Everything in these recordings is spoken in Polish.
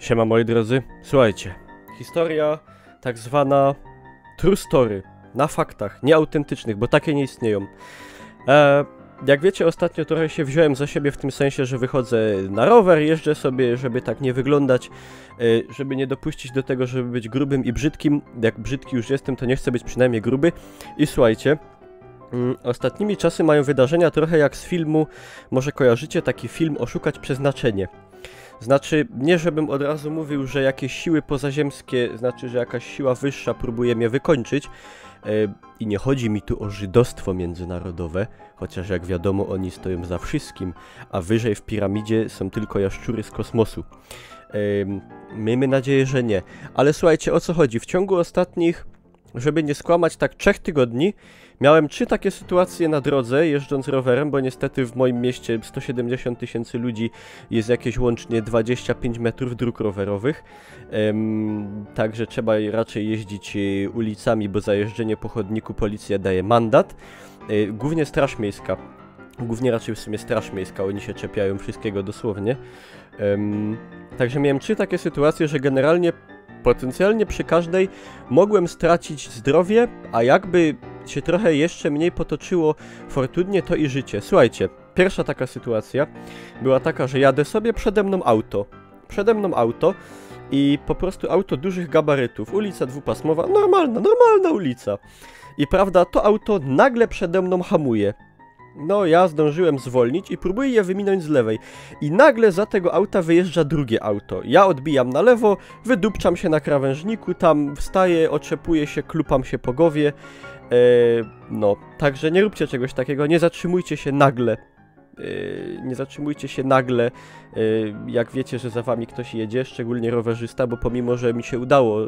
Siema moi drodzy, słuchajcie, historia tak zwana true story, na faktach, nieautentycznych, bo takie nie istnieją. Jak wiecie, ostatnio trochę się wziąłem za siebie w tym sensie, że wychodzę na rower, jeżdżę sobie, żeby tak nie wyglądać, żeby nie dopuścić do tego, żeby być grubym i brzydkim. Jak brzydki już jestem, to nie chcę być przynajmniej gruby. I słuchajcie, ostatnimi czasy mają wydarzenia trochę jak z filmu, może kojarzycie taki film Oszukać Przeznaczenie. Znaczy, nie żebym od razu mówił, że jakieś siły pozaziemskie, znaczy, że jakaś siła wyższa próbuje mnie wykończyć. I nie chodzi mi tu o żydostwo międzynarodowe, chociaż jak wiadomo oni stoją za wszystkim, a wyżej w piramidzie są tylko jaszczury z kosmosu. Miejmy nadzieję, że nie. Ale słuchajcie, o co chodzi? W ciągu ostatnich, żeby nie skłamać, tak 3 tygodni miałem 3 takie sytuacje na drodze, jeżdżąc rowerem, bo niestety w moim mieście 170 000 ludzi, jest jakieś łącznie 25 metrów dróg rowerowych. Także trzeba raczej jeździć ulicami, bo za jeżdżenie po chodniku policja daje mandat. Głównie Straż Miejska. Głównie raczej w sumie Straż Miejska, oni się czepiają wszystkiego dosłownie. Także miałem 3 takie sytuacje, że generalnie potencjalnie przy każdej mogłem stracić zdrowie, a jakby się trochę jeszcze mniej potoczyło fortunnie, to i życie. Słuchajcie, pierwsza taka sytuacja była taka, że jadę sobie, przede mną auto i po prostu auto dużych gabarytów, ulica dwupasmowa, normalna ulica. I prawda, to auto nagle przede mną hamuje. No, ja zdążyłem zwolnić i próbuję je wyminąć z lewej. I nagle za tego auta wyjeżdża drugie auto. Ja odbijam na lewo, wydupczam się na krawężniku, tam wstaję, oczepuję się, klupam się po głowie. No, także nie róbcie czegoś takiego, nie zatrzymujcie się nagle. Jak wiecie, że za wami ktoś jedzie, szczególnie rowerzysta, bo pomimo, że mi się udało,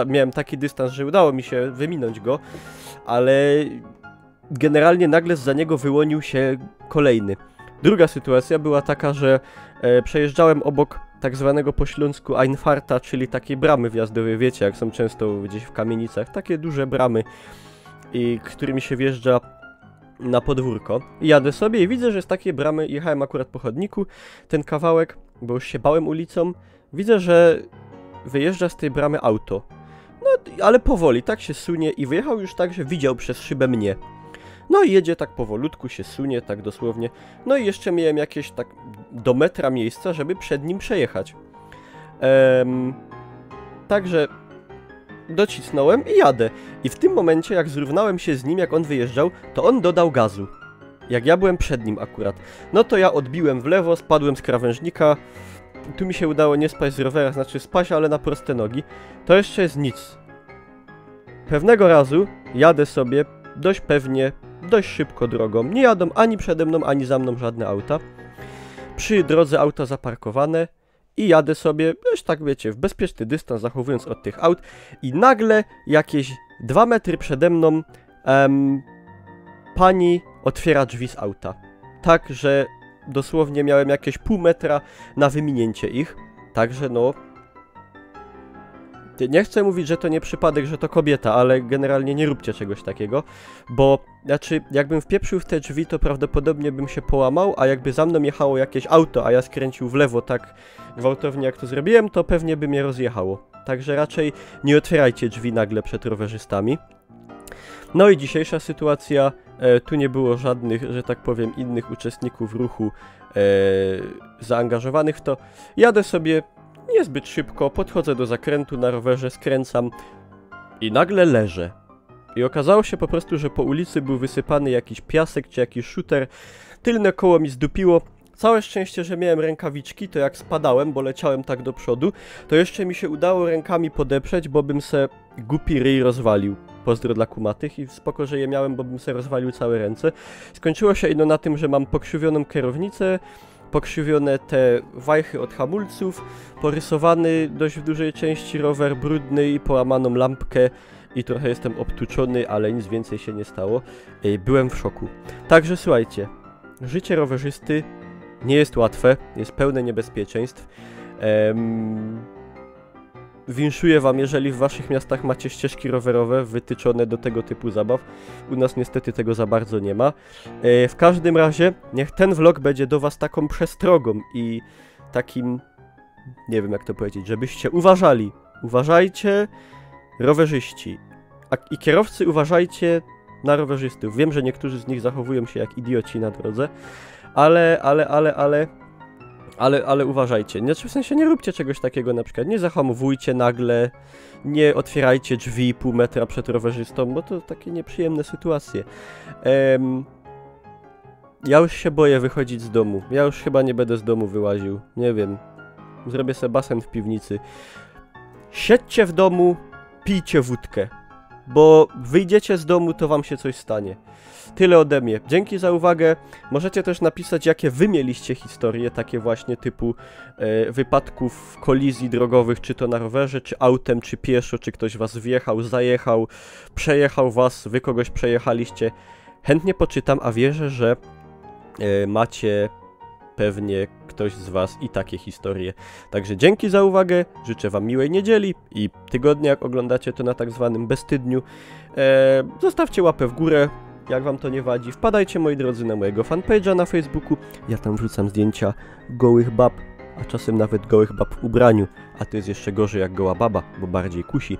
miałem taki dystans, że udało mi się wyminąć go, ale generalnie nagle za niego wyłonił się kolejny. Druga sytuacja była taka, że przejeżdżałem obok tak zwanego po śląsku Einfahrta, czyli takiej bramy wjazdowej, wiecie, jak są często gdzieś w kamienicach, takie duże bramy, którymi się wjeżdża na podwórko. I jadę sobie i widzę, że z takiej bramy, jechałem akurat po chodniku, ten kawałek, bo już się bałem ulicą, widzę, że wyjeżdża z tej bramy auto. No, ale powoli, tak się sunie i wyjechał już tak, że widział przez szybę mnie. No i jedzie tak powolutku, się sunie, tak dosłownie. No i jeszcze miałem jakieś tak do metra miejsca, żeby przed nim przejechać. Także docisnąłem i jadę. I w tym momencie, jak zrównałem się z nim, jak on wyjeżdżał, to on dodał gazu. Jak ja byłem przed nim akurat. No to ja odbiłem w lewo, spadłem z krawężnika. Tu mi się udało nie spaść z rowera, znaczy spaść, ale na proste nogi. To jeszcze jest nic. Pewnego razu jadę sobie dość pewnie, dość szybko drogą. Nie jadą ani przede mną, ani za mną żadne auta. Przy drodze auta zaparkowane. I jadę sobie, już tak wiecie, w bezpieczny dystans, zachowując od tych aut. I nagle jakieś 2 metry przede mną pani otwiera drzwi z auta. Tak, że dosłownie miałem jakieś pół metra na wyminięcie ich. Także no, nie chcę mówić, że to nie przypadek, że to kobieta, ale generalnie nie róbcie czegoś takiego, bo znaczy jakbym wpieprzył w te drzwi, to prawdopodobnie bym się połamał, a jakby za mną jechało jakieś auto, a ja skręcił w lewo tak gwałtownie jak to zrobiłem, to pewnie by mnie rozjechało. Także raczej nie otwierajcie drzwi nagle przed rowerzystami. No i dzisiejsza sytuacja, tu nie było żadnych, że tak powiem, innych uczestników ruchu zaangażowanych w to. Jadę sobie niezbyt szybko, podchodzę do zakrętu na rowerze, skręcam i nagle leżę. I okazało się po prostu, że po ulicy był wysypany jakiś piasek czy jakiś shooter. Tylne koło mi zdupiło. Całe szczęście, że miałem rękawiczki, to jak spadałem, bo leciałem tak do przodu, to jeszcze mi się udało rękami podeprzeć, bo bym se głupi ryj rozwalił. Pozdro dla kumatych i spoko, że je miałem, bo bym se rozwalił całe ręce. Skończyło się ino na tym, że mam pokrzywioną kierownicę, pokrzywione te wajchy od hamulców, porysowany dość w dużej części rower brudny i połamaną lampkę i trochę jestem obtuczony, ale nic więcej się nie stało. Byłem w szoku. Także słuchajcie, życie rowerzysty nie jest łatwe, jest pełne niebezpieczeństw. Winszuję wam, jeżeli w waszych miastach macie ścieżki rowerowe wytyczone do tego typu zabaw. U nas niestety tego za bardzo nie ma. W każdym razie, niech ten vlog będzie do was taką przestrogą i takim nie wiem jak to powiedzieć, żebyście uważali. Uważajcie, rowerzyści. I kierowcy, uważajcie na rowerzystów. Wiem, że niektórzy z nich zachowują się jak idioci na drodze, ale uważajcie. Znaczy, w sensie nie róbcie czegoś takiego na przykład. Nie zahamowujcie nagle, nie otwierajcie drzwi pół metra przed rowerzystą, bo to takie nieprzyjemne sytuacje. Ja już się boję wychodzić z domu. Ja już chyba nie będę z domu wyłaził. Nie wiem. Zrobię sobie basen w piwnicy. Siedźcie w domu, pijcie wódkę. Bo wyjdziecie z domu, to wam się coś stanie. Tyle ode mnie. Dzięki za uwagę. Możecie też napisać, jakie wy mieliście historie, takie właśnie typu wypadków, kolizji drogowych, czy to na rowerze, czy autem, czy pieszo, czy ktoś was wjechał, zajechał, przejechał was, wy kogoś przejechaliście. Chętnie poczytam, a wierzę, że macie pewnie ktoś z was i takie historie. Także dzięki za uwagę, życzę wam miłej niedzieli i tygodnia, jak oglądacie to na tak zwanym beztydniu. Zostawcie łapę w górę, jak wam to nie wadzi. Wpadajcie, moi drodzy, na mojego fanpage'a na Facebooku. Ja tam wrzucam zdjęcia gołych bab, a czasem nawet gołych bab w ubraniu. A to jest jeszcze gorzej jak goła baba, bo bardziej kusi.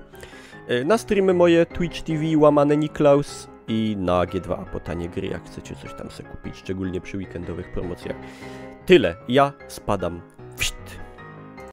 Na streamy moje Twitch TV /Niklaus i na G2 po tanie gry, jak chcecie coś tam sobie kupić, szczególnie przy weekendowych promocjach. Tyle, ja spadam.